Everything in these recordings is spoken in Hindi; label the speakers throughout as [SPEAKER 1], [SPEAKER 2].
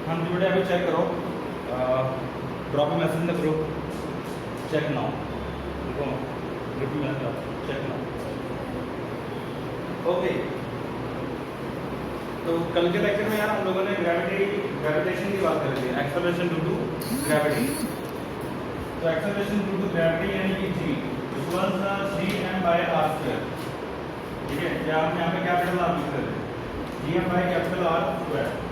[SPEAKER 1] हाँ जी बेटा, अभी चेक करो, drop message in the group, check now, group message check now. Okay, तो कल के लेक्चर में यार हम लोगों ने ग्रेविटेशन की बात करी थी, एक्सेलरेशन ड्यू टू ग्रेविटी। तो एक्सेलरेशन ड्यू टू ग्रेविटी यानी कि जी इक्वल्स gm/r²। ठीक है, या हम यहाँ पे कैपिटल आर लिख रहे हैं, gm/R²।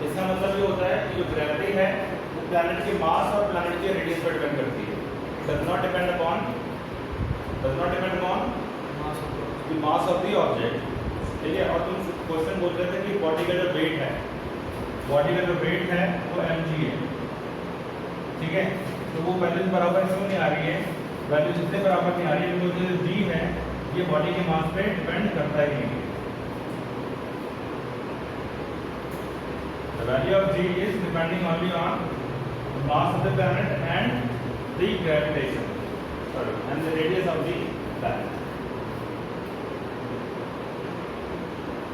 [SPEAKER 1] इसका मतलब ये होता है कि जो ग्रेविटी है वो प्लैनेट के मास और प्लैनेट के रेडियस पर डिपेंड करती है। Does not depend upon mass of the object. ठीक है, और तुम क्वेश्चन बोल रहे थे कि बॉडी का जो वेट है वो mg है। ठीक है, तो वो वैल्यूज बराबर क्यों नहीं आ रही है? वैल्यूज इसलिए बराबर नहीं आ रही है क्योंकि जो g है ये बॉडी के मास पे डिपेंड करता ही नहीं है। The value of g is depending only on the mass of the planet and the gravitation, and the radius of the planet.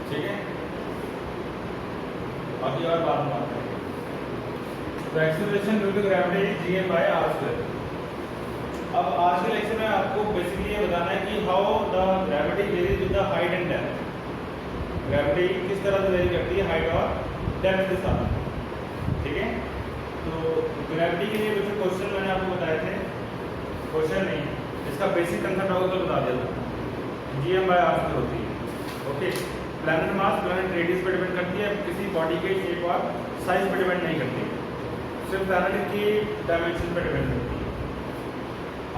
[SPEAKER 1] ठीक है, बाकी और बात करेंगे। तो acceleration due to gravity gm/r²। अब आज के लेक्चर में आपको बेसिकली ये बताना है कि how the gravity varies with the height and depth. Gravity किस तरह से वेरी करती है हाइट और डेप्थ के साथ। ठीक है, तो ग्रेविटी के लिए जो क्वेश्चन मैंने आपको बताए थे, क्वेश्चन नहीं, इसका बेसिक कंसेप्ट आपको तो बता दिया था, gm/r² होती है। ओके, प्लैनेट मास प्लैनेट रेडियस पर डिपेंड करती है, किसी बॉडी के शेप और साइज पर डिपेंड नहीं करती, सिर्फ प्लैनेट की डायमेंशन पर डिपेंड करती है।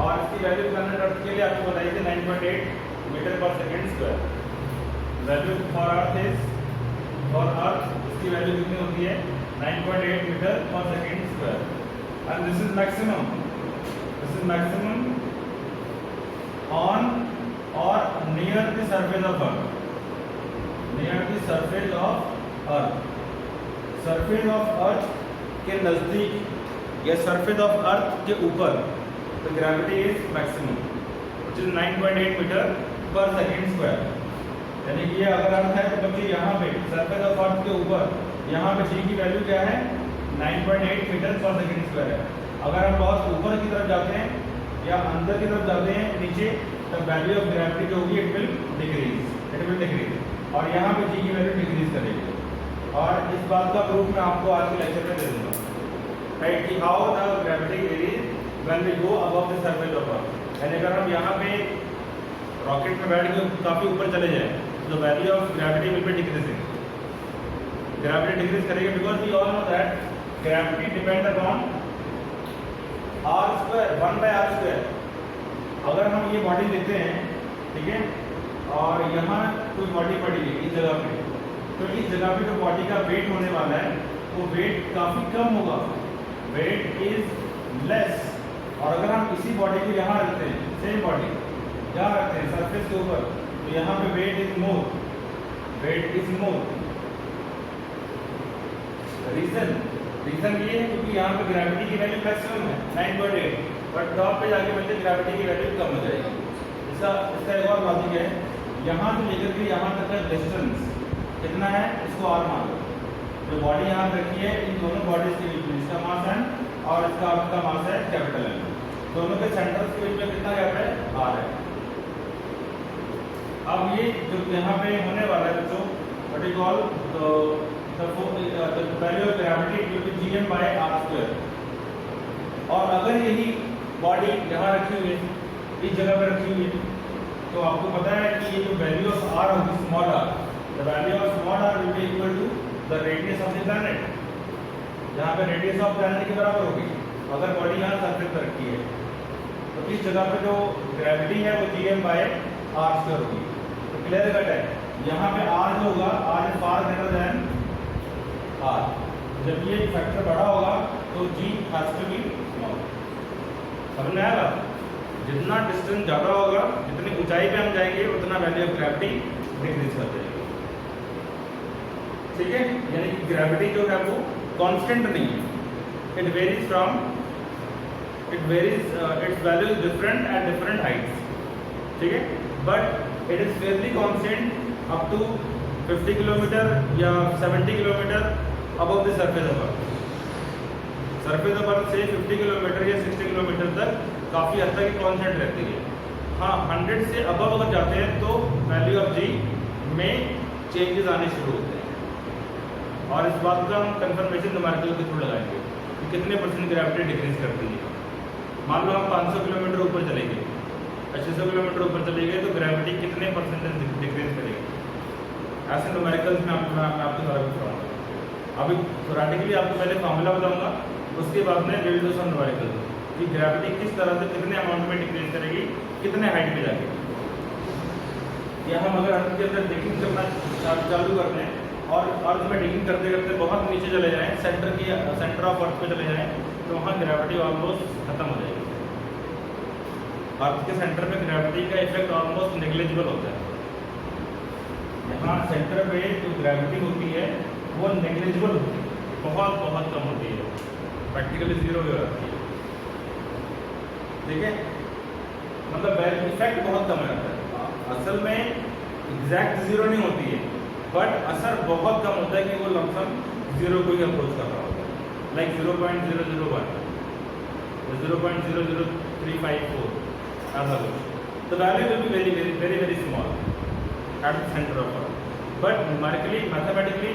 [SPEAKER 1] और इसकी वैल्यू प्लैनेट अर्थ के लिए आपको बताई थी 9.8 metre per second square. Value for earth इसकी वैल्यू कितनी होती है? 9.8 metre per second square. And this is maximum on और near the surface of earth. Surface of earth के नजदीक या सरफेस ऑफ अर्थ के ऊपर तो gravity is maximum, which is 9.8 metre per second square. यानी कि ये अगर अर्थ है तो बच्चे यहाँ पे सरफेस ऑफ अर्थ के ऊपर यहाँ पे जी की वैल्यू क्या है? 9.8 मीटर पर सेकेंड स्क्वायर है। अगर हम बहुत ऊपर की तरफ जाते हैं या अंदर की तरफ जाते हैं नीचे, तब वैल्यू ऑफ ग्रेविटी जो होगी इट विल डिक्रीज। और यहाँ पे जी की वैल्यू डिक्रीज करेगी। और इस बात का प्रूफ मैं आपको आज के लेक्चर में दे दूंगा, राइट, कि how the gravity varies when we go above the surface of earth. यानी अगर हम यहाँ पे रॉकेट में बैठ के काफ़ी ऊपर चले जाएं तो value of gravity will be decreasing. Gravity decrease करेगी because we all know that gravity depend upon r², 1/r²। अगर हम ये बॉडी लेते हैं, ठीक है, और यहाँ कोई बॉडी पड़ी है इस जगह पे, तो इस जगह पे जो बॉडी का वेट होने वाला है वो वेट काफ़ी कम होगा, वेट इज लेस। और अगर हम इसी बॉडी को यहाँ रखते हैं, सेम बॉडी यहाँ रखते हैं सरफेस के ऊपर, तो यहाँ पे वेट इज मोर। रीजन ये है क्योंकि यहाँ पे ग्रेविटी की वैल्यू मैक्सिमम है 9.8, बट टॉप पे जाके बच्चे ग्रेविटी की वैल्यू कम हो जाएगी। इसका एक और लॉजिक है, यहाँ से लेकर के यहाँ तक का डिस्टेंस कितना है इसको आर मान लो। जो बॉडी यहाँ रखी है इन दोनों बॉडीज के बीच में इसका मास है और इसका मास है कैपिटल एम। दोनों के सेंटर्स के बीच में कितना गैप है? आर है। अब ये जो यहाँ पे होने वाला है बच्चों, what is called the value of gravity will B gm/r²। और अगर यही बॉडी यहाँ रखी हुई है, इस जगह पर रखी हुई है, तो आपको पता है कि ये जो वैल्यू ऑफ r होगी, small r, the value of small r will be equal to the radius of the planet. यहाँ पे रेडियस ऑफ प्लैनेट के बराबर होगी अगर बॉडी यहाँ सरफेस पर रखी है। तो इस जगह पे जो ग्रेविटी है वो gm/r² होगी। तो क्लियर कट है, यहाँ पे r जो होगा, r is far greater than r। जब ये फैक्टर बड़ा होगा तो g has to be small. समझ में आया? जितना डिस्टेंस ज़्यादा होगा, जितनी ऊंचाई पे हम जाएंगे, उतना वैल्यू ऑफ ग्रेविटी डिक्रीज कर जाएगी। ठीक है, यानी कि ग्रेविटी जो है वो कांस्टेंट नहीं है, it varies its value is different at different heights. ठीक है, but it is fairly constant up to 50 kilometre या 70 kilometre above the surface of earth. Surface of earth से 50 किलोमीटर या 60 किलोमीटर तक काफ़ी हद तक कांस्टेंट रहती है। हाँ, 100 से अबव अगर जाते हैं तो वैल्यू ऑफ जी में चेंजेस आने शुरू होते हैं। और इस बात का हम कंफर्मेशन न्यूमेरिकल के थ्रू लगाएंगे कि कितने % ग्रेविटी डिक्रीज करती है। मान लो हम 500 किलोमीटर ऊपर चले गए, 600 किलोमीटर ऊपर चले गए, तो ग्रेविटी कितने % डिक्रीज करेगी। ऐसे न्यूमेरिकल्स में आपको सारा कुछ बताऊँगा। अभी थोरेटिकली आपको पहले फार्मूला बताऊँगा, उसके बाद में विल डू सम न्यूमेरिकल कि ग्रेविटी किस तरह से कितने अमाउंट में डिक्रीज करेगी, कितने हाइट पे जाके। या हम अगर अर्थ के अंदर डिगिंग करना चालू करते हैं और अर्थ में डिगिंग करते करते बहुत नीचे चले जाएं, सेंटर ऑफ अर्थ पे चले जाएं, तो वहाँ ग्रेविटी ऑलमोस्ट खत्म हो जाएगी। अर्थ के सेंटर में ग्रेविटी का इफेक्ट ऑलमोस्ट नेग्लिजिबल होता है। यहाँ सेंटर पे जो ग्रेविटी होती है वो नेग्लिजिबल होती है, बहुत बहुत कम होती है, प्रैक्टिकली जीरो हो जाती है। ठीक है, मतलब इफेक्ट बहुत कम रहता है। असल में एग्जैक्ट जीरो नहीं होती है, बट असर बहुत कम होता है कि वो लमसम जीरो को ही अप्रोच कर रहा होता है, लाइक 0.001, 0.00354 ऐसा कुछ। तो value will be very very very very small at the centre of earth. But numerically mathematically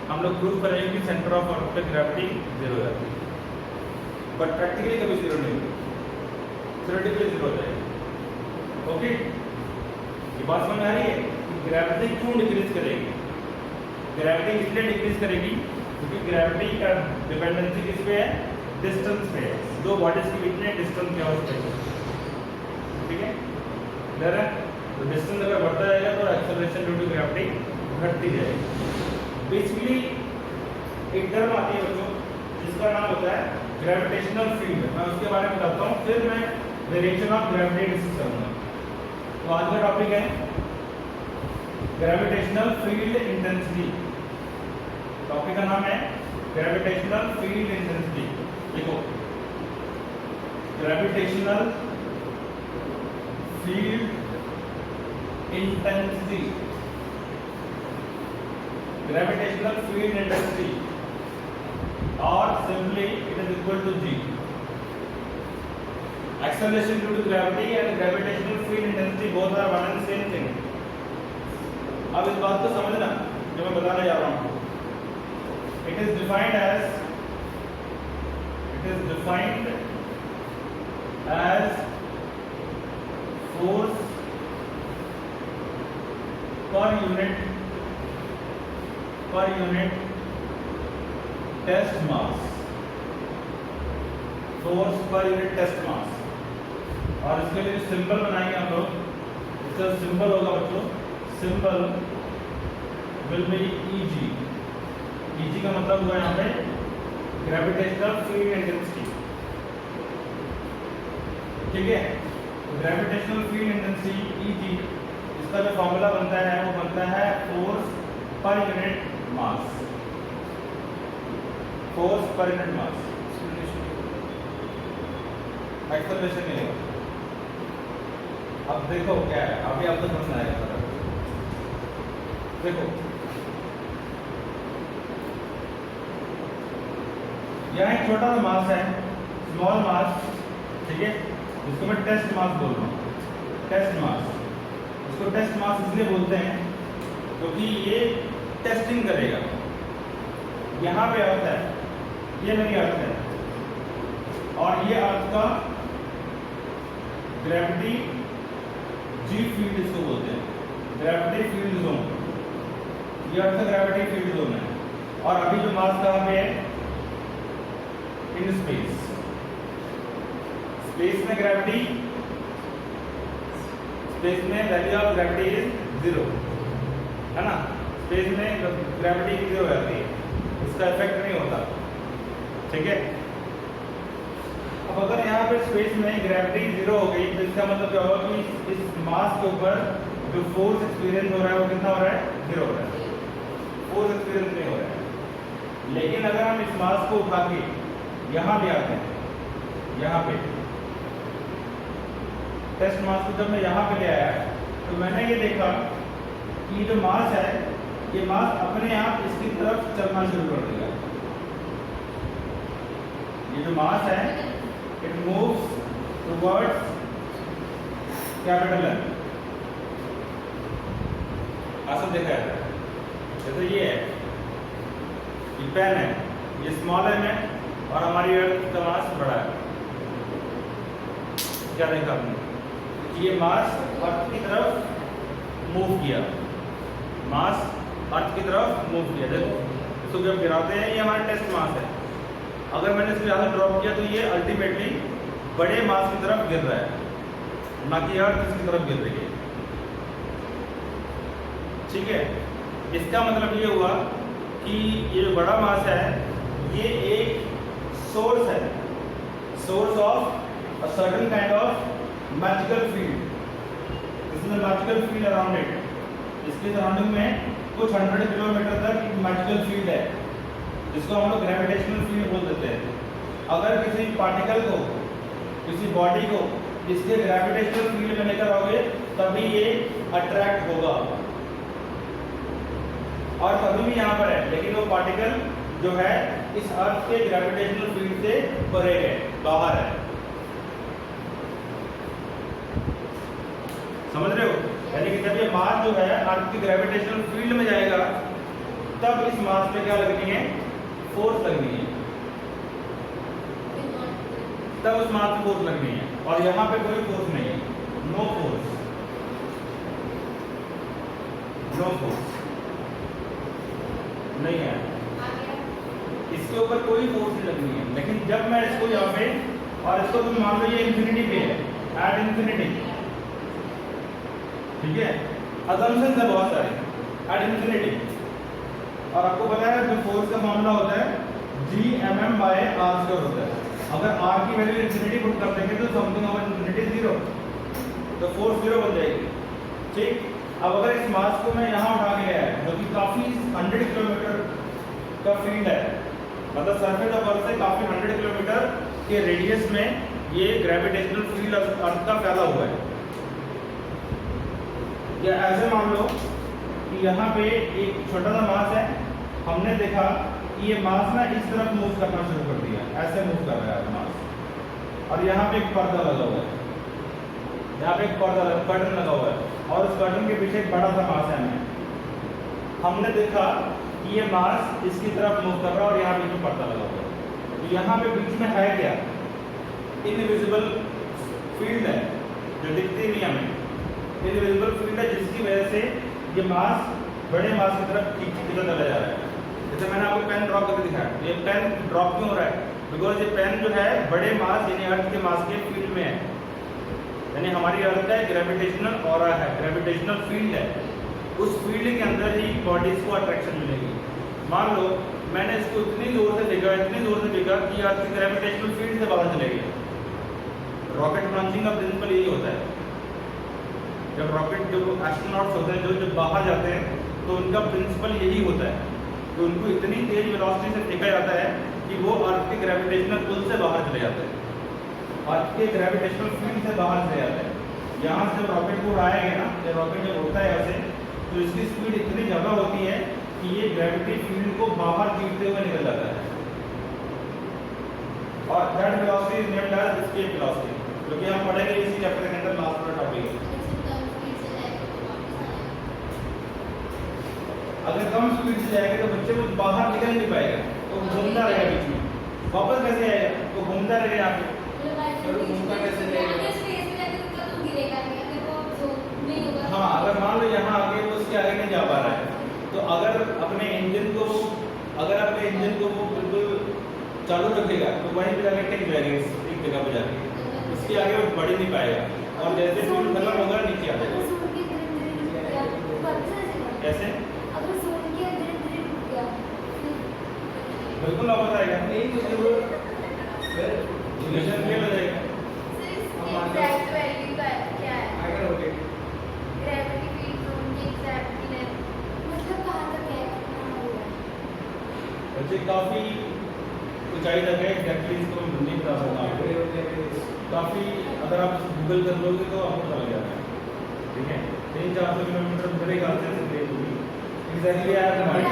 [SPEAKER 1] हम लोग प्रूव करेंगे कि सेंटर ऑफ अर्थ पे ग्रेविटी जीरो हो जाती है, बट प्रैक्टिकली कभी जीरो नहीं होती, थ्योरेटिकली जीरो हो जाएगी। ओके, ये बात समझ आ रही है कि ग्रेविटी क्यों डिक्रीज करेगी। ग्रेविटी इसलिए डिक्रीज करेगी क्योंकि ग्रेविटी का डिपेंडेंसी किस पे है, डिस्टेंस पे है। दो बॉडीज के बीच में डिस्टेंस क्या होता है, ठीक है, क्लियर है। तो डिस्टेंस अगर बढ़ता जाएगा तो एक्सेलरेशन ड्यू टू ग्रेविटी घटती जाएगी। बेसिकली एक टर्म आती है बच्चों जिसका नाम होता है ग्रेविटेशनल फील्ड। मैं उसके बारे में बताता हूँ, फिर मैं वेरिएशन ऑफ ग्रेविटी डिस्कस करूँगा। तो आज का टॉपिक है ग्रेविटेशनल फील्ड इंटेंसिटी। टॉपिक का नाम है ग्रेविटेशनल फील्ड इंटेंसिटी। देखो, gravitational field intensity, gravitational field intensity, और simply it is equal to G. Acceleration due to gravity and gravitational field intensity both are one and the same thing. अब इस बात को समझना जो मैं बताने जा रहा हूँ। It is defined as force per unit test mass, force per unit test mass। और इसके लिए सिंबल बनाएंगे हम लोग। इसका सिंबल होगा बच्चों, symbol will be easy. Easy का मतलब हुआ यहाँ पे ग्रेविटेशनल फील्ड इंटेंसिटी, ठीक है। ग्रेविटेशनल फील्ड इंटेंसिटी ईजी, इसका जो फॉर्मूला बनता है वो बनता है force per unit mass, force per unit mass. Acceleration नहीं होगा। अब देखो क्या है, अभी आपको समझ आएगा। देखो यहाँ एक छोटा सा मास है, स्मॉल मास, ठीक है, जिसको मैं टेस्ट मास बोल रहा हूँ। टेस्ट मास, इसको टेस्ट मास इसलिए बोलते हैं क्योंकि ये टेस्टिंग करेगा। यहाँ पे अर्थ है, ये मेरी अर्थ है, और ये अर्थ का ग्रेविटी जी फील्ड इसको बोलते हैं, ग्रेविटी फील्ड जोन। ये अर्थ का ग्रेविटी फील्ड जोन है। और अभी जो मास कहाँ पे है, इन स्पेस। स्पेस में ग्रेविटी, स्पेस में वैल्यू ऑफ ग्रेविटी इज 0, है ना। स्पेस में ग्रेविटी 0 हो जाती है, उसका इफेक्ट नहीं होता, ठीक है। अब अगर यहाँ पे स्पेस में ग्रेविटी 0 हो गई तो इसका मतलब क्या होगा कि इस मास के ऊपर जो फोर्स एक्सपीरियंस हो रहा है वो कितना हो रहा है, 0 हो रहा है, फोर्स एक्सपीरियंस नहीं हो रहा है। लेकिन अगर हम इस मास को उठा के यहाँ ले आते हैं, यहाँ पे टेस्ट मास को जब मैं यहाँ पे ले आया तो मैंने ये देखा कि जो मास है, ये मास अपने आप इसकी तरफ चलना शुरू कर देगा। ये जो मास है it moves towards capital M. ऐसा देखा है, जैसे ये है, ये पेन है, ये स्मॉल एम है और हमारी अर्थ का मास बड़ा है। क्या देखा आपने? ये मास अर्थ की तरफ मूव किया, मास अर्थ की तरफ मूव किया। देखो इसको जब गिराते हैं, ये हमारा टेस्ट मास है। अगर मैंने इसको यहाँ से ड्रॉप किया तो ये अल्टीमेटली बड़े मास की तरफ गिर रहा है, ना कि अर्थ इसकी तरफ गिर रही है। ठीक है, इसका मतलब ये हुआ कि ये जो बड़ा मास है ये एक सोर्स है, source of a certain kind of magical field. This is a magical field around it. इसके सराउंडिंग में कुछ 100 किलोमीटर तक एक मैजिकल फील्ड है, जिसको हम लोग ग्रेविटेशनल फील्ड बोल देते हैं। अगर किसी पार्टिकल को, किसी बॉडी को इसके ग्रेविटेशनल फील्ड में लेकर आओगे तभी ये अट्रैक्ट होगा, और कभी भी यहाँ पर है, लेकिन वो पार्टिकल जो है इस अर्थ के ग्रेविटेशनल फील्ड से परे है, बाहर है। समझ रहे हो? यानी कि जब ये मास जो है अर्थ की ग्रेविटेशनल फील्ड में जाएगा तब इस मास पे क्या लगनी है? फोर्स लगनी है। तब उस मास पे फोर्स लगनी है, और यहाँ पे कोई फोर्स नहीं है, नो फोर्स, नो फोर्स नहीं है, इसके ऊपर कोई फोर्स नहीं लगनी है। लेकिन जब मैं इसको यहाँ पे, और इसको तुम मान लो ये इंफिनिटी पे है, एट इंफिनिटी, ठीक है, असम्पशंस है बहुत सारे, एट इंफिनिटी। और आपको पता है जो फोर्स का मामला होता है Gmm/r² होता है। अगर r की वैल्यू इंफिनिटी पुट कर देंगे तो समथिंग ओवर इंफिनिटी 0, तो फोर्स 0 बन जाएगी। ठीक, अब अगर इस मास को मैं यहाँ उठा के लाया जो कि काफी 100 किलोमीटर का फील्ड है, मतलब सरफेस ऑफ अर्थ से काफी 100 किलोमीटर के रेडियस में ये ग्रेविटेशनल फील्ड अर्थ का फैला हुआ है। या ऐसे मान लो कि यहाँ पे एक छोटा सा मास है, हमने देखा कि ये मास ना इस तरफ मूव करना शुरू कर दिया, ऐसे मूव कर रहा है मास, और यहाँ पे एक पर्दा लगा हुआ है, यहाँ पे एक कर्टन लगा हुआ है, और उस कर्टन के पीछे एक बड़ा सा मास है। हमने देखा कि ये मास इसकी तरफ मूव कर रहा है और यहाँ बीच में पर्दा लगा हुआ है। तो यहाँ पे बीच में है क्या? इनविजिबल फील्ड है जो दिखती नहीं हमें, इनविजिबल फील्ड है जिसकी वजह से ये मास बड़े मास की तरफ खींचता चला जा रहा है। जैसे मैंने आपको पेन ड्रॉप करके दिखाया, ये पेन ड्रॉप क्यों हो रहा है? बिकॉज ये पेन जो है बड़े मास यानी अर्थ के मास के फील्ड में है, यानी हमारी अर्थ का ग्रेविटेशनल ऑरा है, ग्रेविटेशनल फील्ड है, उस फील्ड के अंदर ही बॉडीज को अट्रैक्शन मिलेगी। मान लो मैंने इसको इतनी जोर से फेंका, इतनी जोर से फेंका कि अर्थ की ग्रेविटेशनल फील्ड से बाहर चले गए। रॉकेट लॉन्चिंग का प्रिंसिपल यही होता है, जब रॉकेट जो एस्ट्रोनॉट्स होते हैं जो बाहर जाते हैं तो उनका प्रिंसिपल यही होता है कि उनको इतनी तेज वेलोसिटी से फेंका जाता है कि वो अर्थ के ग्रेविटेशनल पुल से बाहर चले जाते हैं, अर्थ के ग्रेविटेशनल फील्ड से बाहर चले जाते हैं। यहाँ से जब रॉकेट को उड़ाया गया ना, जब रॉकेट जब उड़ता है ऐसे, तो इसकी स्पीड इतनी ज़्यादा होती है कि ये ग्रेविटी फील्ड को बाहर खींचते हुए निकल जाता है, और that velocity is named as escape velocity, जो कि हम पढ़ेंगे इसी चैप्टर के अंदर, लास्ट वाला टॉपिक है। अगर कम स्पीड से जाएगा तो बच्चे को बाहर निकल नहीं पाएगा, तो घूमता रहेगा बीच में, वापस कैसे आएगा? तो घूमता रहेगा यहाँ पे, तो घूमता कैसे रहेगा? हाँ, अगर मान लो यहाँ आगे वो उसके आगे नहीं जा पा रहा है, तो अगर अपने इंजन को वो बिल्कुल चालू रखेगा तो वहीं पे जाके टिक जाएगा, एक जगह पे जाके, उसके आगे वो बढ़ ही नहीं पाएगा, और जैसे फ्यूल खत्म होगा नीचे आ जाएगा। कैसे? बिल्कुल वापस आएगा, नहीं तो रिलेशन फेल हो जाएगा।
[SPEAKER 2] एग्जैक्ट वैल्यू का क्या है?
[SPEAKER 1] आगे रोके
[SPEAKER 2] ग्रेविटी फील्ड जोन की एग्जैक्टनेस मतलब कहाँ तक है?
[SPEAKER 1] बच्चे काफी ऊंचाई तक है, एग्जैक्टली इसको मैं नहीं बता सकता आपको, काफी अगर आप गूगल कर लोगे तो आपको पता लग जाएगा। ठीक है 300-400 किलोमीटर मेरे ख्याल से तेज होगी एग्जैक्टली आया हमारे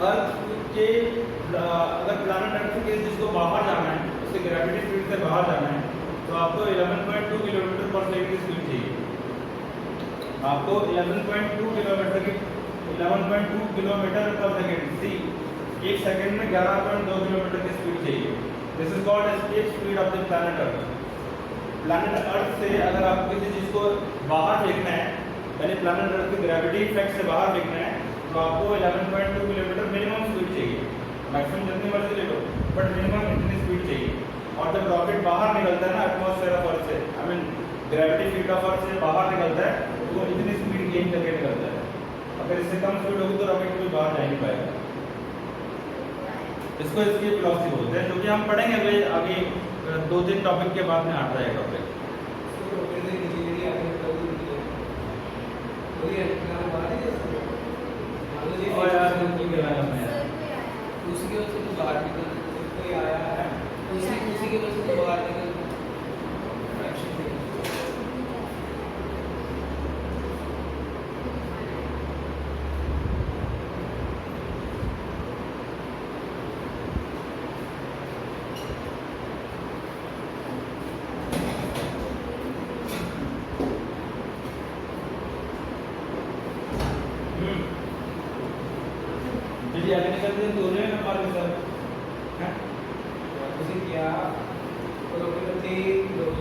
[SPEAKER 1] अर्थ के अगर प्लैनेट अर्थ के जिसको बाहर जाना है उसके ग्रेविटी फील्ड से बाहर जाना है तो आपको 11.2 किलोमीटर पर सेकंड की स्पीड चाहिए आपको 11.2 किलोमीटर की 11.2 किलोमीटर पर सेकंड सी एक सेकंड में 11.2 किलोमीटर की स्पीड चाहिए this is called escape speed of the planet earth से अगर आपको किसी चीज़ को बाहर फेंकना है यानी प्लैनेट अर्थ की ग्रेविटी इफेक्ट से बाहर फेंकना है तो आपको 11.2 किलोमीटर मिनिमम स्पीड चाहिए मैक्सिमम जितनी मर्जी ले लो बट मिनिमम इतनी स्पीड चाहिए और जब रॉकेट बाहर निकलता है ना एटमॉस्फेयर ऑफ अर्थ से I mean gravity field of earth से बाहर निकलता है तो वो इतनी स्पीड गेन करके निकलता है अगर इससे कम स्पीड होगी तो रॉकेट कोई बाहर जा नहीं पाएगा इसको इसकी वेलोसिटी बोलते हैं जो कि हम पढ़ेंगे अगले आगे 2-3 टॉपिक के बाद में आता है टॉपिक और यार की कराया मैं
[SPEAKER 3] उसी की वजह से तो बाहर निकल कोई आया है उसी की वजह से तो बाहर निकल
[SPEAKER 1] जी आगे निकलते हैं दोनों में मार सर हैं
[SPEAKER 3] उसे क्या तो लोग थे लोग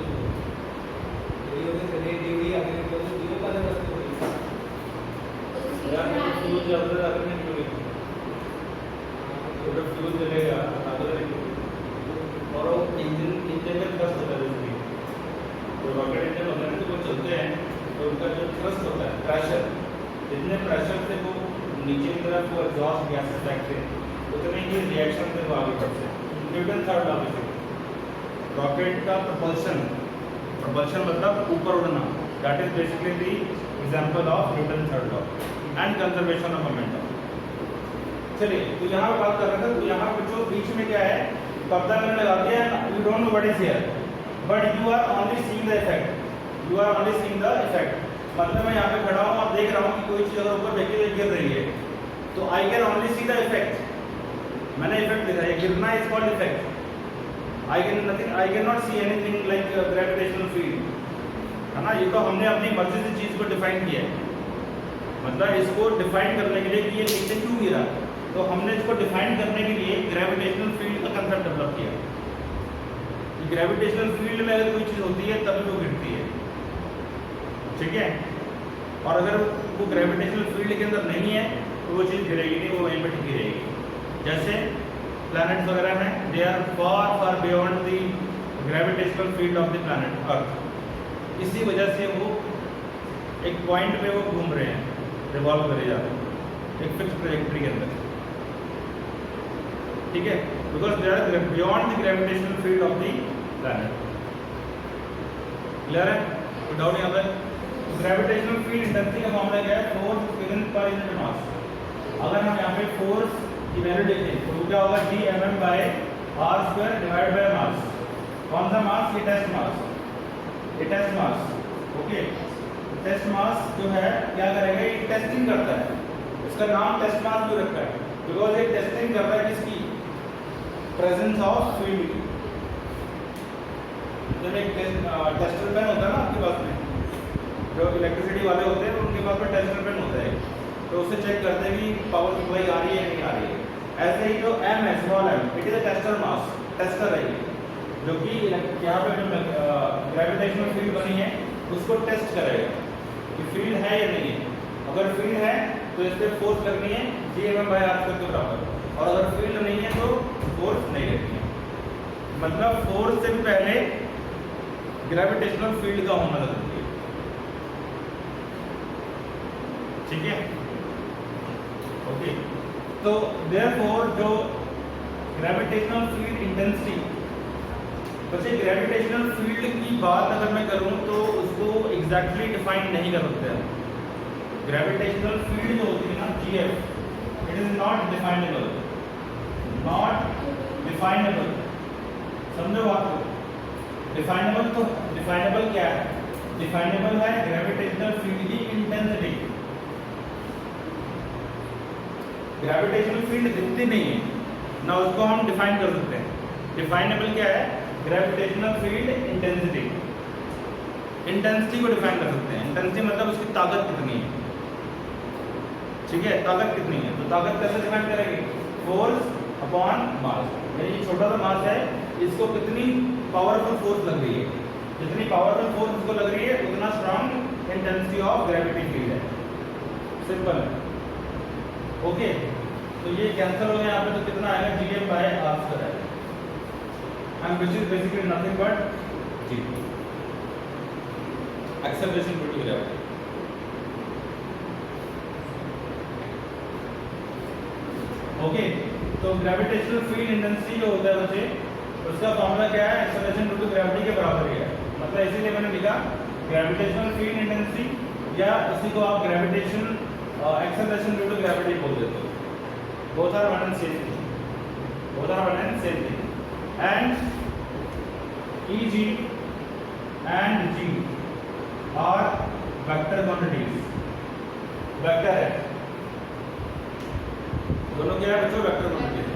[SPEAKER 3] ये चले देवी आगे निकल तो दियो का रास्ते में
[SPEAKER 1] यार फ्यूल जब तक आगे नहीं निकलेगा तो फ्यूल चलेगा आगे निकलेगा और वो इंजन में थ्रस्ट होता है उसमें तो रॉकेट इंजन होता है तो वो चलते हैं तो उनका जो थ्रस्ट होता है प्रेशर जितने प्रेशर से वो नीचे की तरफ वो एग्जॉस्ट गैसेस फेंकते हैं उतने ही रिएक्शन से वो आगे बढ़ते हैं न्यूटन थर्ड लॉ से रॉकेट का propulsion मतलब ऊपर उड़ना that is basically the example of Newton third law and conservation of momentum चलिए तो यहाँ पर बात कर रहे थे तो यहाँ पे जो बीच में क्या है कब्जा मैंने लगा दिया you don't know what is here but you are only seeing the effect मतलब मैं यहाँ पे खड़ा हूँ और देख रहा हूँ कि कोई चीज़ अगर ऊपर फेंकी हुई गिर रही है तो I can only see the effect मैंने इफेक्ट देखा है गिरना is called effect I can not see anything like gravitational field है ना ये तो हमने अपनी मर्जी से चीज़ को डिफाइन किया है मतलब इसको डिफाइन करने के लिए कि ये नीचे क्यों गिरा तो हमने इसको डिफाइन करने के लिए ग्रेविटेशनल फील्ड का कंसेप्ट डेवलप किया ग्रेविटेशनल फील्ड में अगर कोई चीज़ होती है तभी वो गिरती है ठीक है और अगर वो ग्रेविटेशनल फील्ड के अंदर नहीं है तो वो चीज़ गिरेगी नहीं वो वहीं पर टिकी रहेगी जैसे प्लैनेट्स वगैरह हैं they are far beyond the gravitational field of the planet earth इसी वजह से वो एक पॉइंट पे वो घूम रहे हैं रिवॉल्व करे जा रहे हैं एक फिक्स ट्रैजेक्टरी के अंदर ठीक है because they are beyond the gravitational field of the planet clear है कोई डाउट यहाँ पर ग्रेविटेशनल फील्ड इंटेंसिटी का मामला क्या है force given per unit mass अगर हम यहाँ पे फोर्स की वैल्यू देखें तो क्या होगा Gmm by r square divide by mass कौन सा मास ये test mass okay test mass जो है क्या करेगा ये टेस्टिंग करता है इसका नाम टेस्ट मास क्यों रखा है बिकॉज ये टेस्टिंग कर रहा है किसकी प्रेजेंस ऑफ फील्ड की जब एक टेस्टर पेन होता है ना आपके पास में जो इलेक्ट्रिसिटी वाले होते हैं उनके पास में टेस्टर पेन होता है तो उससे चेक करते हैं कि पावर सप्लाई आ रही है नहीं आ रही है ऐसे ही जो m है small m it is a tester mass tester है जो कि यहाँ पे जो ग्रेविटेशनल फील्ड बनी है उसको टेस्ट करेगा कि फील्ड है या नहीं है अगर फील्ड है तो इस पर फोर्स लगनी है Gmm बाय r स्क्वायर के बराबर और अगर फील्ड नहीं है तो फोर्स नहीं लगनी है मतलब फोर्स से भी पहले ग्रेविटेशनल फील्ड का होना जरूरी है ठीक है ओके तो देयरफॉर जो ग्रेविटेशनल फील्ड इंटेंसिटी वैसे ग्रेविटेशनल फील्ड की बात अगर मैं करूं तो उसको एग्जैक्टली डिफाइन नहीं कर सकते हैं ग्रेविटेशनल फील्ड जो होती है ना GF it is not definable समझो बात को डिफाइनेबल तो डिफाइनेबल क्या है? डिफाइनेबल है ग्रेविटेशनल फील्ड की इंटेंसिटी। ग्रेविटेशनल फील्ड दिखती नहीं है ना, उसको हम डिफाइन कर सकते हैं। डिफाइनेबल क्या है? Gravitational field intensity. इंटेंसिटी को डिफाइन कर सकते हैं। इंटेंसिटी मतलब उसकी ताकत कितनी है, ठीक है, ताकत कितनी है। तो ताकत कैसे डिफाइन करेंगे? Force upon mass. ये छोटा सा मास है, इसको कितनी पावरफुल फोर्स लग रही है, जितनी पावरफुल फोर्स इसको लग रही है उतना strong intensity of gravity field है। सिंपल है, ओके। तो ये कैंसिल हो गया यहाँ पे, तो कितना आएगा? Gm बाय r स्क्वायर आएगा, and which is basically nothing but g, acceleration due to gravity. Okay, तो ग्रेविटेशनल फील्ड इंटेंसिटी जो होता है बच्चे, उसका फॉर्मूला क्या है? एक्सेलरेशन ड्यू टू ग्रेविटी के बराबर ही है। मतलब इसीलिए मैंने लिखा ग्रेविटेशनल फील्ड इंटेंसिटी, या उसी को आप gravitation acceleration due to gravity बोल देते हो। Both are one and same thing, both are one and same thing. And Eg and G are vector quantities. Vector है, दोनों क्या है बच्चों? वेक्टर क्वांटिटीज,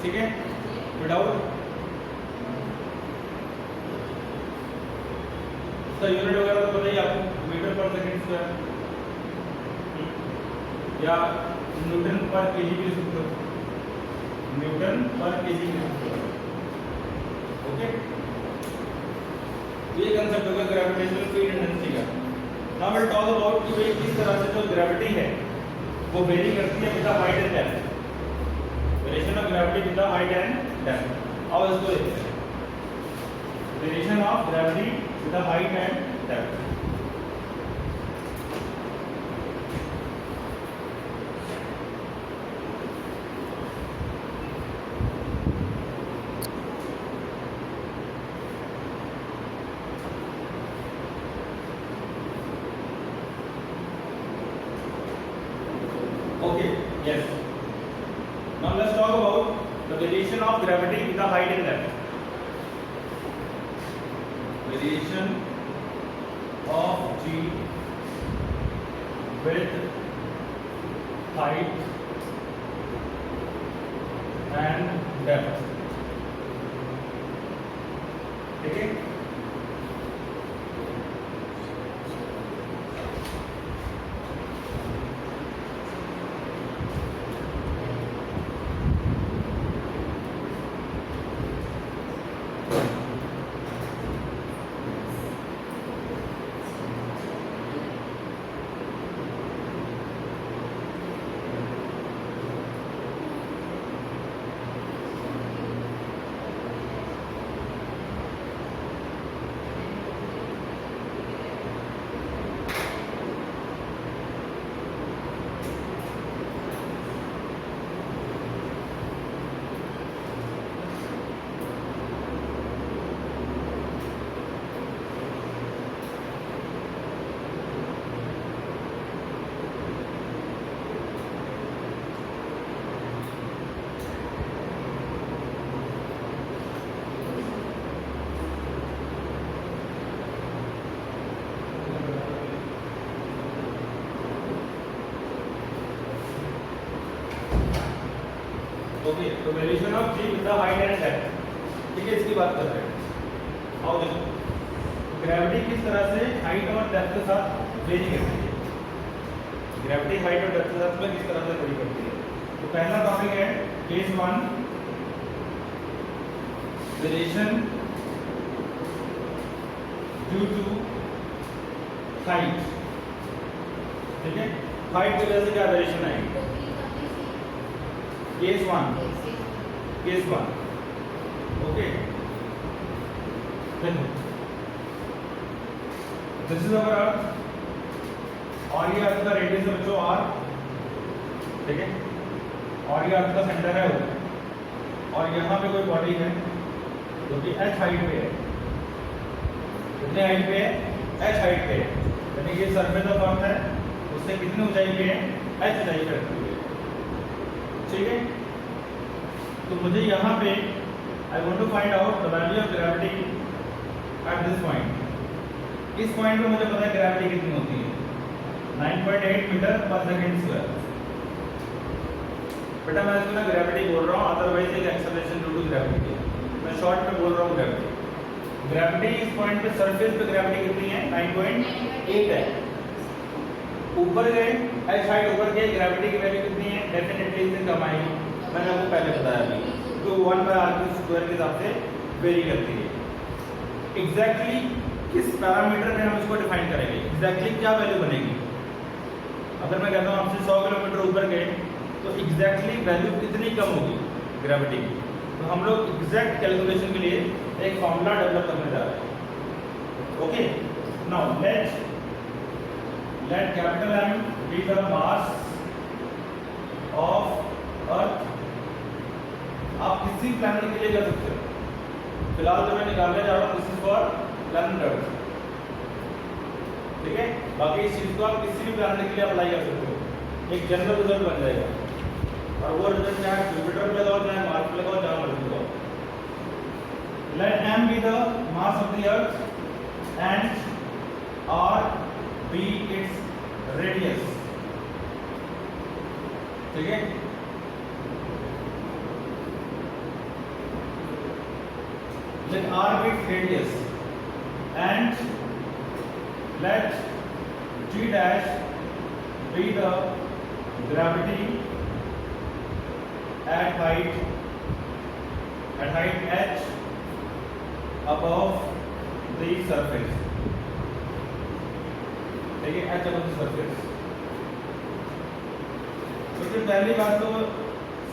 [SPEAKER 1] ठीक है। विदाउट इसका यूनिट वगैरह तो बताइए आपको, मीटर पर सेकंड स्क्वायर या न्यूटन पर केजी भी लिख सकते हो, न्यूटन पर केजी भी लिख सकते हो, ओके। ये कांसेप्ट होगा ग्रेविटेशनल फील्ड इंटेंसिटी का। नाउ विल टॉक अबाउट कि भाई किस तरह से जो ग्रेविटी है वो वेरी करती है with the height and depth, variation of gravity with the height and depth. अब इसको देखते हैं, variation of gravity with the height and depth. Okay, yes. Now let's talk about the variation of gravity with the height and depth. Variation of G with height and depth. ठीक है? ओके, तो variation of g with the height and depth, ठीक है, इसकी बात कर रहे हैं। आओ देखो ग्रेविटी किस तरह से हाइट और डेप्थ के साथ वेरी करती है। ग्रेविटी हाइट और डेप्थ के साथ में किस तरह से वेरी करती है। तो पहला टॉपिक है case 1, variation due to height, ठीक है। हाइट की वजह से क्या वेरिएशन आएगी? Case 1, case 1, okay. देखो दिस इज अवर अर्थ, और ये अर्थ का रेडियस है बच्चों r, ठीक है, और ये अर्थ का सेंटर है O, और यहाँ पे कोई बॉडी है जो कि h हाइट पे है। कितने हाइट पे है? h हाइट पे है, यानी कि सरफेस ऑफ अर्थ है, उससे कितनी ऊंचाई पे है? h ऊंचाई पे रखी हुई है, ठीक है। तो मुझे यहाँ पे I want to find out the value of gravity at this point. इस पॉइंट पे मुझे पता है ग्रेविटी कितनी होती है, 9.8 मीटर पर सेकेंड स्क्वायर। बेटा मैं इसको ना ग्रेविटी बोल रहा हूँ, अदरवाइज एक एक्सेलरेशन ड्यू टू ग्रेविटी है। मैं शॉर्ट में बोल रहा हूँ ग्रेविटी इस पॉइंट पे सरफेस पे ग्रेविटी कितनी है, 9.8 है। ऊपर गए एच हाइट ऊपर गए, ग्रेविटी की वैल्यू कितनी है, डेफिनेटली इससे कम आएगी। मैंने आपको पहले बताया अभी, तो 1/r² के हिसाब से वेरी करती है। एग्जैक्टली किस पैरामीटर में हम इसको डिफाइन करेंगे, एग्जैक्टली क्या वैल्यू बनेगी। अगर मैं कहता हूँ आपसे 100 किलोमीटर ऊपर गए तो एग्जैक्टली वैल्यू कितनी कम होगी ग्रेविटी की। तो हम लोग एग्जैक्ट कैलकुलेशन के लिए एक फॉर्मूला डेवलप करने जा रहे हैं। Okay, now let capital M be the mass of earth. आप किसी प्लैनेट के लिए कर सकते हो, फिलहाल जो मैं निकालने जा रहा हूँ this is for planet earth, ठीक है। बाकी इस चीज को आप किसी भी प्लैनेट के लिए अप्लाई कर सकते हो, एक जनरल रिजल्ट बन जाएगा। और वो रिजल्ट चाहे जुपिटर पे लगाओ चाहे मार्स पे लगाओ जहां मर्जी लगाओ। Let M be the mass of the earth and R be its radius, ठीक है। let R be its radius and let G dash be the gravity at height h above the surface, ठीक है, h above the surface। तो फिर पहली बात तो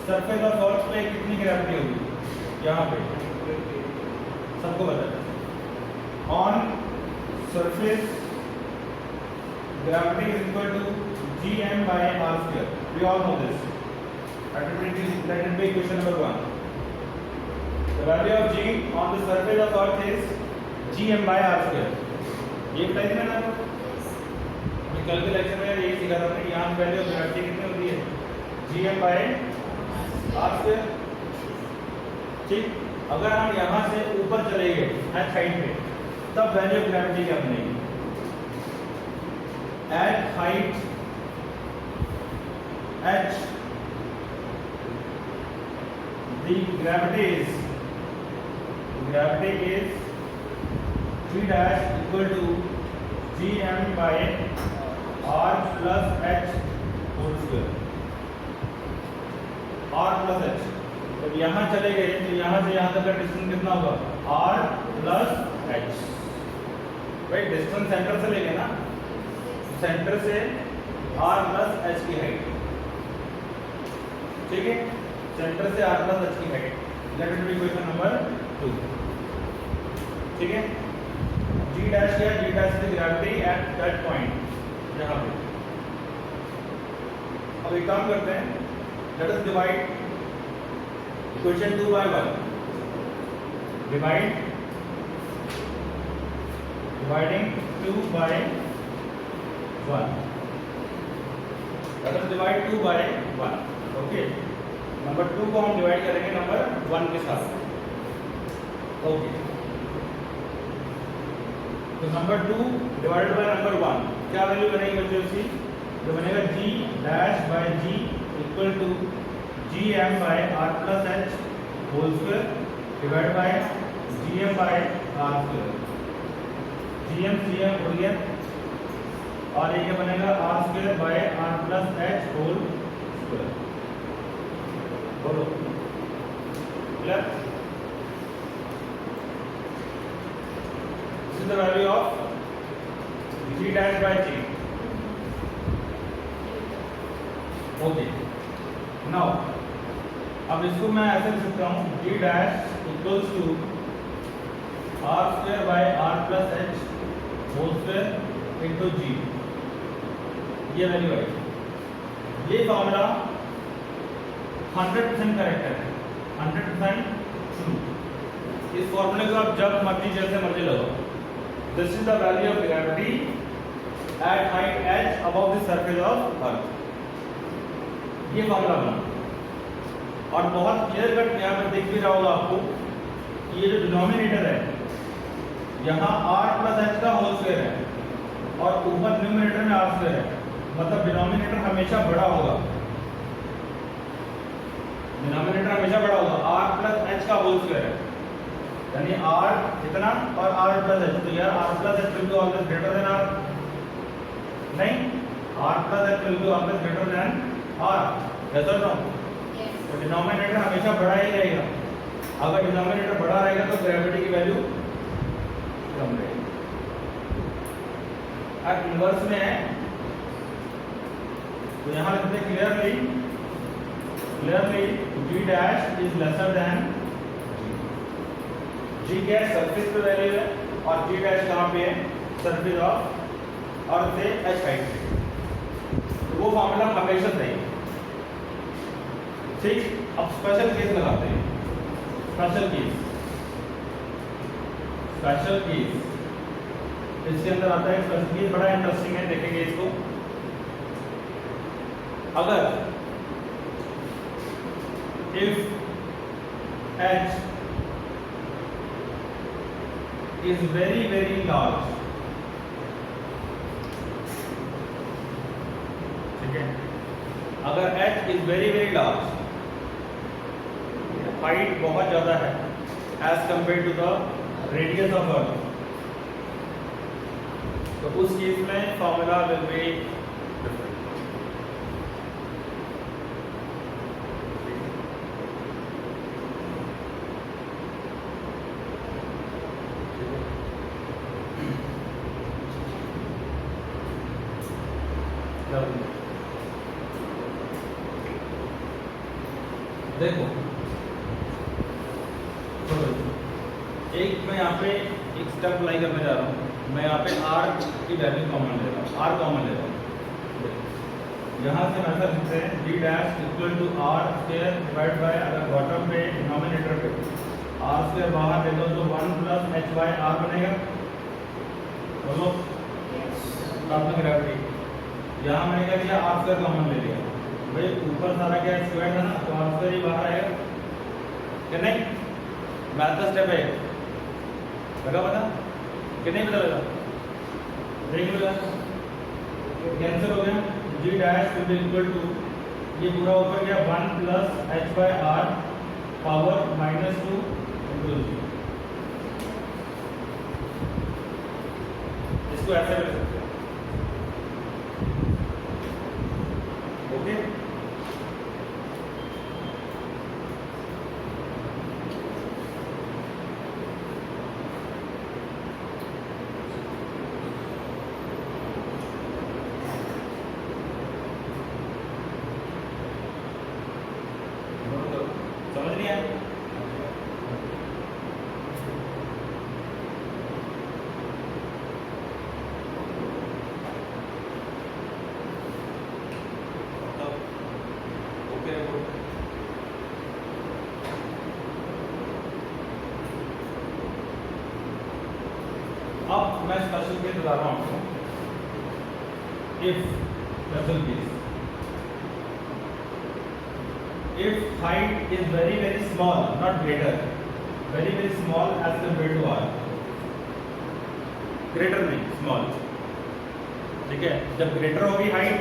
[SPEAKER 1] सरफेस ऑफ अर्थ पे कितनी ग्रेविटी होगी, यहाँ पे सबको पता है। On surface gravity is equal to Gm/r²। We all know this. Let it be question number 1. The value of G on the surface of Earth is Gm/r²। ये बताइए ना आपको, कल के लेक्चर में यही सीखा था कि यहाँ वैल्यू ऑफ ग्रेविटी कितनी होती है, Gm/r²। ठीक, अगर हम यहाँ से ऊपर चले गए एट हाइट पे, तब वैल्यू ऑफ ग्रेविटी क्या बनेगी। At height h the gravity is G dash equal to Gm/r plus h whole square। r plus h, जब यहाँ चले गए तो यहाँ से यहाँ तक का डिस्टेंस कितना होगा, r plus h। भाई डिस्टेंस सेंटर से लेंगे ना, सेंटर से r plus h की हाइट, ठीक है, सेंटर से r plus h की height. Let it be question number 2, ठीक है। G dash क्या, G dash is the gravity at that point, यहाँ पे। अब एक काम करते हैं, let us divide equation 2 by 1। dividing 2 by 1। let us divide 2 by 1, okay. Number 2 को हम डिवाइड करेंगे नंबर 1 के साथ, ओके। तो नंबर 2 डिवाइडेड बाय नंबर 1 क्या वैल्यू बनेगी बच्चों इसकी, जो बनेगा G dash by G equal to Gm/r plus h whole square divide by Gm/r²। Gm हो गया, और ये क्या बनेगा, r² by r plus h whole square. बोलो clear. This is the value of G dash by G, okay. Now अब इसको मैं ऐसे लिख सकता हूँ, G dash equals to r² by r plus h whole square into G, ये वैल्यू है। ये फॉर्मूला 100% करेक्ट है, 100% ट्रू। इस फॉर्मूले को आप जब मर्जी जैसे मर्जी लगाओ। This is the value of gravity eight height h above the surface of अर्थ, ये फॉर्मूला बना। और बहुत क्लियर कट यहाँ पे दिख भी रहा होगा आपको कि ये जो डिनोमिनेटर है यहाँ r प्लस h का होल स्क्वायर है और ऊपर न्यूमरेटर में r स्क्वायर है, मतलब डिनोमिनेटर हमेशा बड़ा होगा, डिनोमिनेटर हमेशा बड़ा होगा। r प्लस h का होल स्क्वायर है, यानी r इतना और r प्लस h, तो यार r plus h will be always greater than r, नहीं r plus h will be always greater than r, yes और नो? तो डिनोमिनेटर हमेशा बड़ा ही रहेगा। अगर डिनोमिनेटर बड़ा रहेगा तो ग्रेविटी की वैल्यू कम रहेगी। अब इनवर्स में है तो यहाँ लिखते हैं clearly g dash is lesser then g क्या है, सरफेस पे वैल्यू है, और g डैश कहाँ पे है, सरफेस ऑफ अर्थ से h हाइट से। तो वो फॉर्मूला हमेशा सही है, ठीक। अब स्पेशल केस लगाते हैं, स्पेशल केस इसके अंदर आता है स्पेशल केस, बड़ा इंटरेस्टिंग है, देखेंगे इसको। अगर if h is very large, ठीक है, अगर h is very large, height बहुत ज्यादा है as compare to the radius of earth, तो उस केस में फॉर्मूला विल बी डिफरेंट। देखो एक मैं यहाँ पे एक स्टेप अप्लाई करने जा रहा हूँ, मैं यहाँ पे r की वैल्यू कॉमन ले रहा हूँ, r कॉमन ले रहा हूँ। यहाँ से ऐसा लिखते हैं g dash equal to r square divide by, अगर बॉटम पे डिनोमिनेटर पे r स्क्वायर बाहर ले लो तो 1 प्लस h बाय r बनेगा, बोलो प्राथमिक ग्रेविटी। यहाँ मैंने क्या किया, r स्क्वायर कॉमन ले लिया, भाई ऊपर सारा क्या स्क्वायर था ना, तो r स्क्वायर ही बाहर आएगा क्या नहीं? मैथ का स्टेप है, लगा पता कि नहीं पता लगा? देख लो यार, कैंसिल हो गया, g dash will be equal to, ये पूरा ऊपर गया 1 plus h by r power -2 into g। इसको ऐसे लिख सकते हैं, ओके। समझ नहीं आया? ओके, अब मैं स्पेशल केस बता रहा हूँ आपको। If special case, if height is very small, not greater, very small as compared to r, greater नहीं small, ठीक है। जब greater होगी height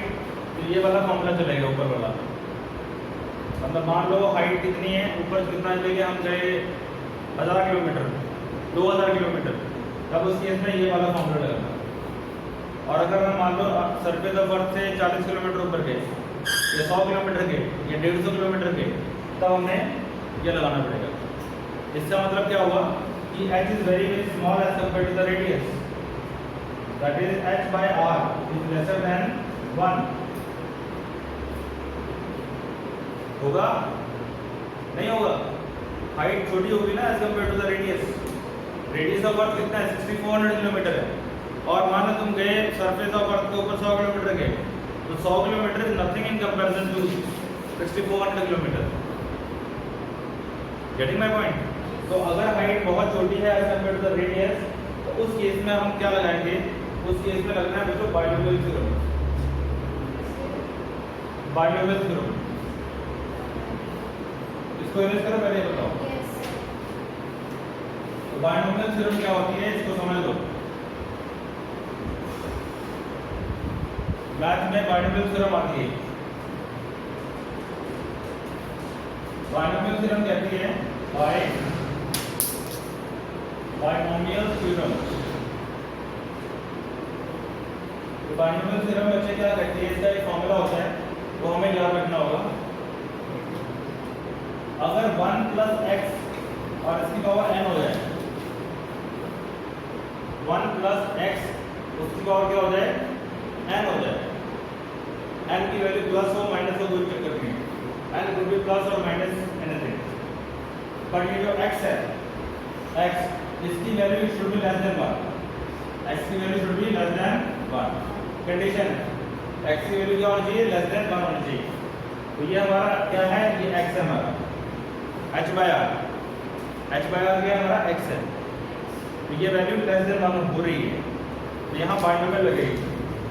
[SPEAKER 1] तो ये वाला फॉर्मूला चलेगा ऊपर वाला, मतलब मान लो हाइट कितनी है, ऊपर कितना चलेगा, हम गए 1000 किलोमीटर 2000 किलोमीटर, तब उस केस में ये वाला फॉर्मूला लगेगा। और अगर हम मान लो सरफेस ऑफ अर्थ से 40 किलोमीटर ऊपर गए या 100 किलोमीटर के या 150 किलोमीटर के, तब हमें ये लगाना पड़ेगा। इसका मतलब क्या हुआ कि h is very small as compare to the radius, that is h by r is lesser than 1। होगा नहीं होगा? हाइट छोटी होगी ना as compare to the radius. Radius of earth कितना है, 6400 किलोमीटर है, और मान लो तुम गए सरफेस ऑफ अर्थ के ऊपर 100 किलोमीटर गए, तो 100 kilometre is nothing in comparison to 6400 kilometre. Getting my point? तो अगर हाइट बहुत छोटी है as compare to the radius, तो उस केस में हम क्या लगाएंगे, उस केस में लगना है बच्चों बायोलॉजिकल थ्योरम। बायोलॉजिकल थ्योरम इसको यूज करो, पहले बताओ। तो बायनोमियल थ्योरम क्या होती है इसको समझ लो। मैथ में बायनोमियल थ्योरम आती है। बायनोमियल थ्योरम कहती है बायनोमियल थ्योरम। तो बायनोमियल थ्योरम बच्चे क्या कहती है, इसका एक फॉर्मूला होता है वो हमें याद रखना होगा। अगर 1 प्लस एक्स और इसकी पावर n हो जाए, 1 प्लस एक्स उसकी पावर क्या हो जाए, n हो जाए। n की वैल्यू प्लस हो माइनस हो कोई चक्कर नहीं, n could be प्लस और माइनस एनीथिंग। पर ये जो x है, x इसकी value should be less than 1, x की value should be less than 1। Condition है x की वैल्यू क्या होनी चाहिए, लेस देन 1 होनी चाहिए। तो ये हमारा क्या है, ये x है हमारा h बाय r क्या हमारा x है। तो ये वैल्यू लेस देन 1 हो रही है, तो यहाँ बायनोमियल लगेगी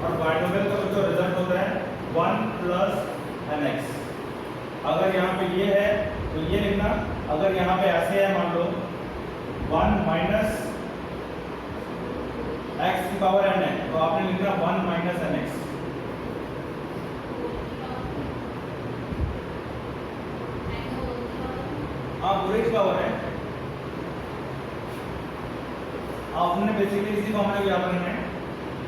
[SPEAKER 1] और बायनोमियल का जो रिजल्ट होता है 1 प्लस nx। अगर यहाँ पे ये है तो ये लिखना, अगर यहाँ पे ऐसे है मान लो 1 माइनस x की पावर n है तो आपने लिखना 1 माइनस nx। हाँ पूरे की पावर है, आपने बेसिकली इसी फॉर्मूले को याद रखना है।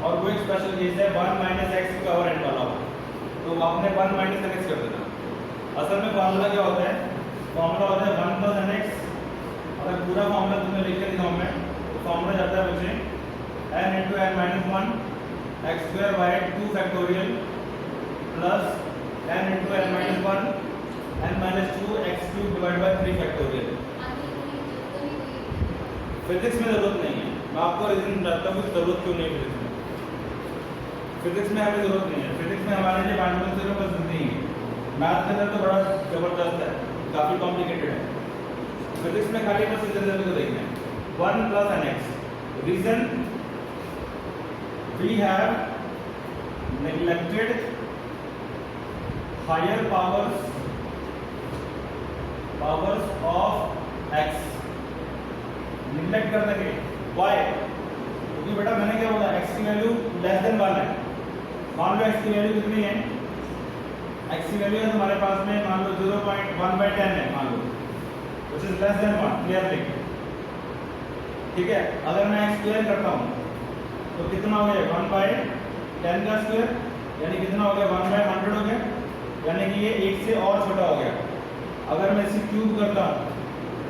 [SPEAKER 1] और वो एक स्पेशल केस है 1 माइनस एक्स की पावर n वाला हो, तो आपने 1 माइनस nx कर देना। असल में फॉर्मूला क्या होता है, फॉर्मूला होता है 1 प्लस nx। अगर पूरा फॉर्मूला तुम्हें लिख के दिखाऊं मैं तो फॉर्मूला जाता है बच्चे n into n minus 1 x square by 2 factorial plus n into n minus 1 n minus 2 x cube divide by 3 factorial. Physics में जरूरत नहीं है, मैं आपको रीजन बताता हूँ जरूरत क्यों नहीं है। फिजिक्स में हमें जरूरत नहीं है, फिजिक्स में हमारे लिए बायनोमियल थ्योरम पसंद नहीं है। मैथ के अंदर तो बड़ा जबरदस्त है, काफी कॉम्प्लिकेटेड है। फिजिक्स में खाली बस इस रिजल्ट को देखना है 1 plus nx। Reason we have neglected higher powers of x। Neglect कर देंगे वाई, क्योंकि बेटा मैंने क्या बोला x की वैल्यू लेस देन 1 है। मान लो x की वैल्यू कितनी है, x की वैल्यू है तुम्हारे पास में मान लो 0.1/10 है मान लो, which is less than 1 clearly. ठीक है, अगर मैं x स्क्वायर करता हूँ तो कितना हो गया 1/10 का स्क्वायर, यानी कितना हो गया 1/100 हो गया, यानी कि ये 1 से और छोटा हो गया। अगर मैं इसे क्यूब करता हूँ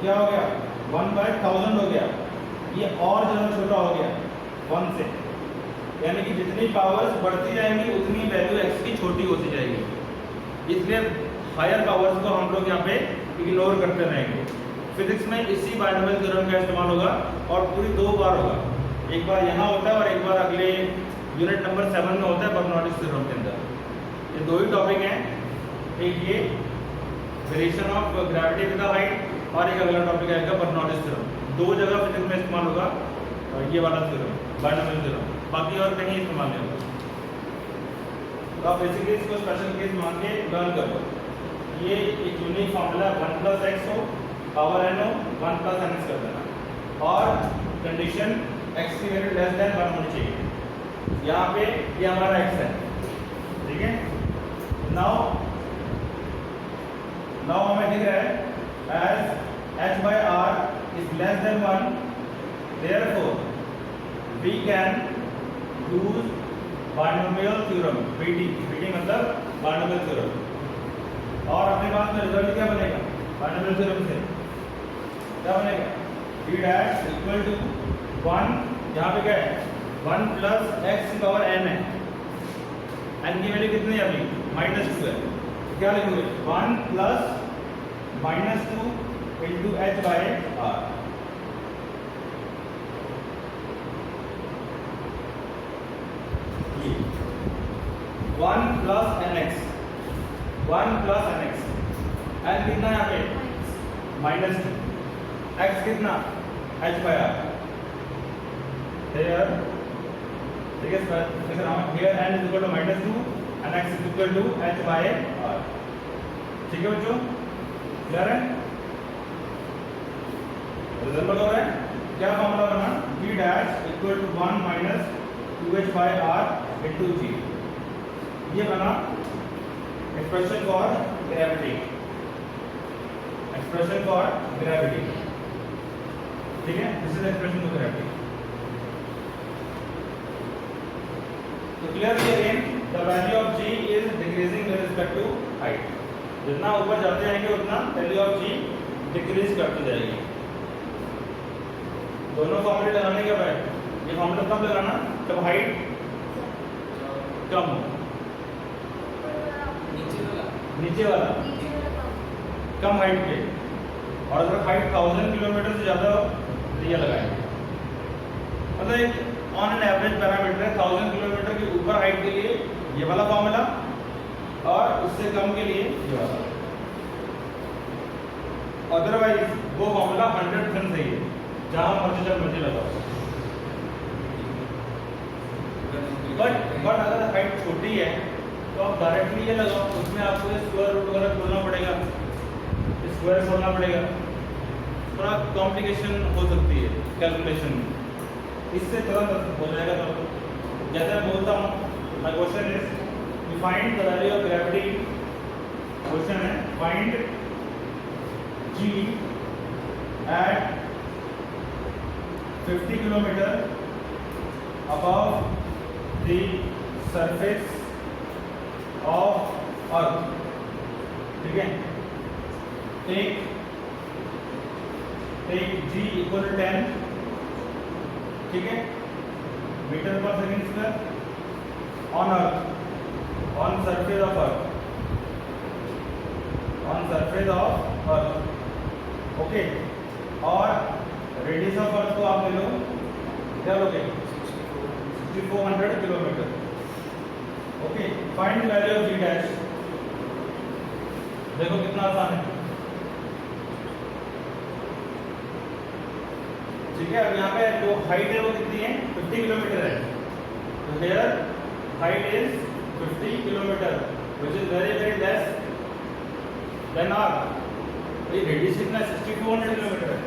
[SPEAKER 1] क्या हो गया 1/1000 हो गया, ये और ज़्यादा छोटा हो गया 1 से, यानी कि जितनी पावर्स बढ़ती जाएंगी उतनी वैल्यू x की छोटी होती जाएगी। इसलिए हायर पावर्स को हम लोग यहाँ पे इग्नोर करते रहेंगे। फिजिक्स में इसी बायनोमियल थ्योरम का इस्तेमाल होगा और पूरी 2 बार होगा, एक बार यहाँ होता है और एक बार अगले यूनिट नंबर 7 में होता है बर्नौलीज थ्योरम के अंदर। ये 2 ही टॉपिक हैं, एक ये variation of gravity with the height और एक अगला टॉपिक आएगा बर्नौलीज थ्योरम। 2 जगह फिजिक्स में इस्तेमाल होगा और ये वाला थ्योरम बायनोमियल थ्योरम, बाकी और कहीं इस्तेमाल नहीं होगा। तो आप बेसिकली इसको स्पेशल केस मान के लर्न कर लो। ये एक यूनिक फॉर्मूला 1 प्लस एक्स हो पावर n हो 1 प्लस nx कर देना और कंडीशन x की वैल्यू लेस देन 1 होनी चाहिए। यहाँ पे ये हमारा x है, ठीक है। नाउ हमें दिख रहा है as h by r is less than 1, therefore we can use binomial theorem BT मतलब बायनोमियल थ्योरम। और अपने पास में रिजल्ट क्या बनेगा बायनोमियल थ्योरम से, क्या बनेगा b डैश इक्वल टू 1, यहाँ पे क्या है 1 प्लस एक्स की पावर n है, n की वैल्यू कितनी है अभी -2 है, क्या लिखोगे 1 plus -2 into h by r। One plus nx n कितना यहाँ पे -2, x कितना h बाय r। here ठीक है sir, here n is equal to -2 and x is equal to h by r। ठीक है बच्चों, क्लियर है, रिजल्ट हो रहा है। क्या फॉर्मूला बना, g dash equal to 1 minus 2h by r into g। ये बना expression for gravity, expression for gravity, ठीक है। This is expression for gravity. तो clearly again the value of g is decreasing with respect to height. जितना ऊपर जाते जाएंगे उतना वैल्यू ऑफ g डिक्रीज करती जाएगी। दोनों फॉर्मूले लगाने के बाद ये फॉर्मूला कब लगाना, जब हाइट कम हो, नीचे वाला कम हाइट पे, और अगर हाइट 1000 किलोमीटर से ज़्यादा हो तो ये लगाएंगे। मतलब एक ऑन एन एवरेज पैरामीटर है, 1000 किलोमीटर के ऊपर हाइट के लिए ये वाला फॉर्मूला, और उससे कम के लिए ये वाला। अदरवाइज वो फॉर्मूला 100% सही है, जहाँ मर्जी जब मर्जी लगाओ। बट अगर हाइट छोटी है तो आप डायरेक्टली ये लगाओ, उसमें आपको स्क्वायर रूट वगैरह खोलना पड़ेगा, स्क्वायर खोलना पड़ेगा, थोड़ा कॉम्प्लिकेशन हो सकती है कैलकुलेशन में। इससे तुरंत हो जाएगा। तो जैसे मैं बोलता हूँ, my question is find the value of gravity. Question है find g at 50 kilometre above the surface of earth, ठीक है। टेक g इक्वल टू 10, ठीक है, metre per second square on earth, on surface of earth, on surface of earth, okay. और रेडियस ऑफ अर्थ को आप ले लो, क्या लोगे, 6400 kilometre, okay. Find value of g dash. देखो कितना आसान है, ठीक है। अब यहाँ पे जो हाइट है वो कितनी है, 50 किलोमीटर है। तो here height is 50 kilometre which is very very less than r। ये रेडियस कितना है, 6400 किलोमीटर है।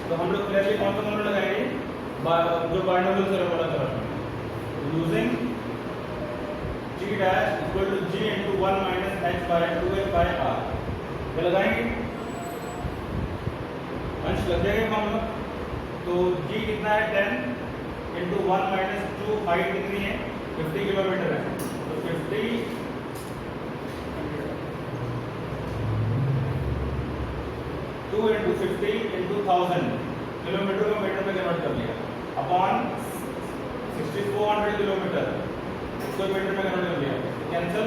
[SPEAKER 1] तो हम लोग क्लियरली कौन सा फॉर्मूला लगाएंगे, जो बाइनोमियल से पता चला, using g dash equal to g into 1 minus h by 2h by r। ये लगाएंगे, अंश लग जाएगा फॉर्मूला। तो g कितना है, 10 इनटू 1 माइनस 2, हाइट कितनी है, 50 किलोमीटर है। तो 50 2 इंटू 50 इंटू 1000 किलोमीटर को मीटर में कन्वर्ट कर लिया, अपॉन 6400 किलोमीटर इसको मीटर में कन्वर्ट कर लिया, कैंसिल।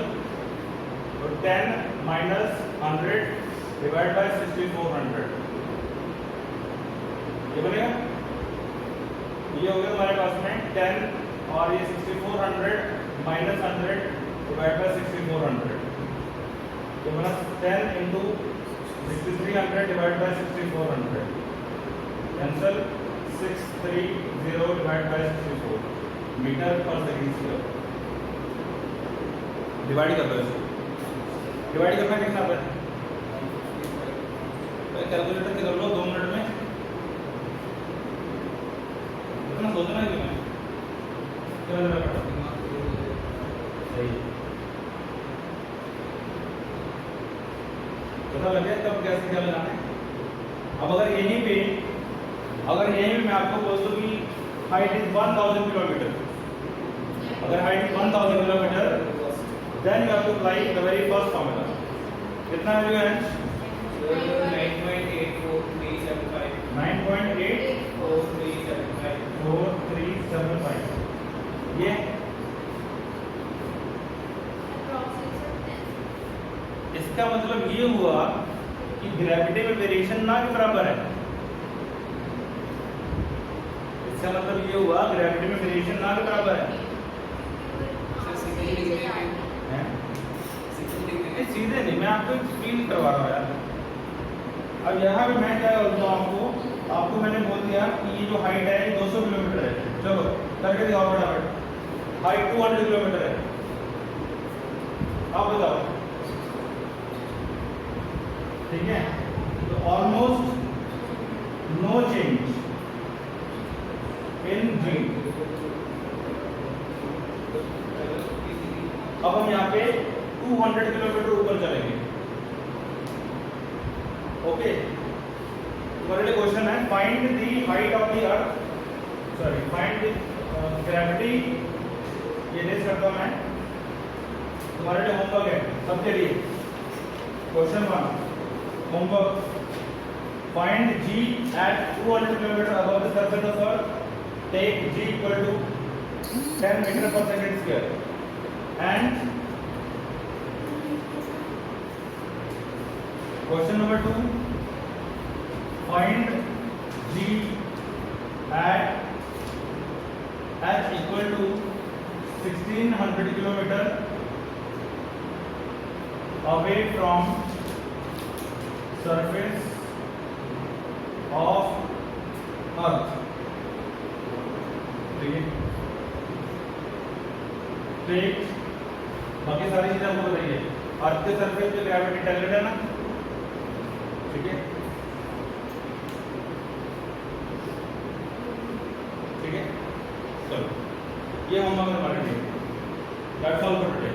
[SPEAKER 1] तो 10 माइनस 100 डिवाइड बाय 6400, ये बनेगा। ये हो गया तुम्हारे पास में 10 और ये 6400 माइनस 100 डिवाइड बाय 6400, तो बना 10 into 6300 divide by 6400, cancel. 630 divide by 64 metre per second square. डिवाइड कर दो इसको, डिवाइड करना कितना है, कैलकुलेटर से कर लो 2 मिनट में। इतना सोचना है कि मैं क्या लगा पड़ा, सही पता लगे तब कैसे क्या लगाना है। अब अगर यहीं पे मैं आपको बोल दूं कि हाइट इज 1000 किलोमीटर, अगर height is 1000 kilometre, then you have to apply the very first formula. कितना वैल्यू है,
[SPEAKER 3] 9.84375
[SPEAKER 1] 9.84375 ये इसका मतलब ये हुआ कि ग्रेविटी में वेरिएशन ना के बराबर है। इसका मतलब ये हुआ ग्रेविटी में वेरिएशन ना के बराबर है। सीधे नहीं, मैं आपको फील करवा रहा हूँ यार। अब यहाँ पे मैं क्या करता हूँ, आपको मैंने बोल दिया कि ये जो हाइट है 200 किलोमीटर है, चलो करके दिखाओ फटाफट। हाइट 200 किलोमीटर है, आप बताओ, ठीक है। तो ऑलमोस्ट नो चेंज, इन जी। अब हम यहाँ पे 200 किलोमीटर ऊपर चलेंगे। ओके, तुम्हारे लिए क्वेश्चन है find the height of the earth, sorry find the gravity. ये लिस्ट करता हूं मैं, तुम्हारे लिए होमवर्क है सबके लिए। Question 1 homework, find g at 200 kilometre above the surface of earth, take g equal to 10 meter per second square and question number 2, find g at h equal to 1600 kilometer away from surface of earth। ठीक है, टेक, बाकी सारी चीजें आपको बताइए। अर्थ के सरफेस पे ग्रेविटी टैलेंट है ना, ठीक है ठीक है। चलो ये होमवर्क हमारे लिए, दैट्स ऑल फॉर टुडे।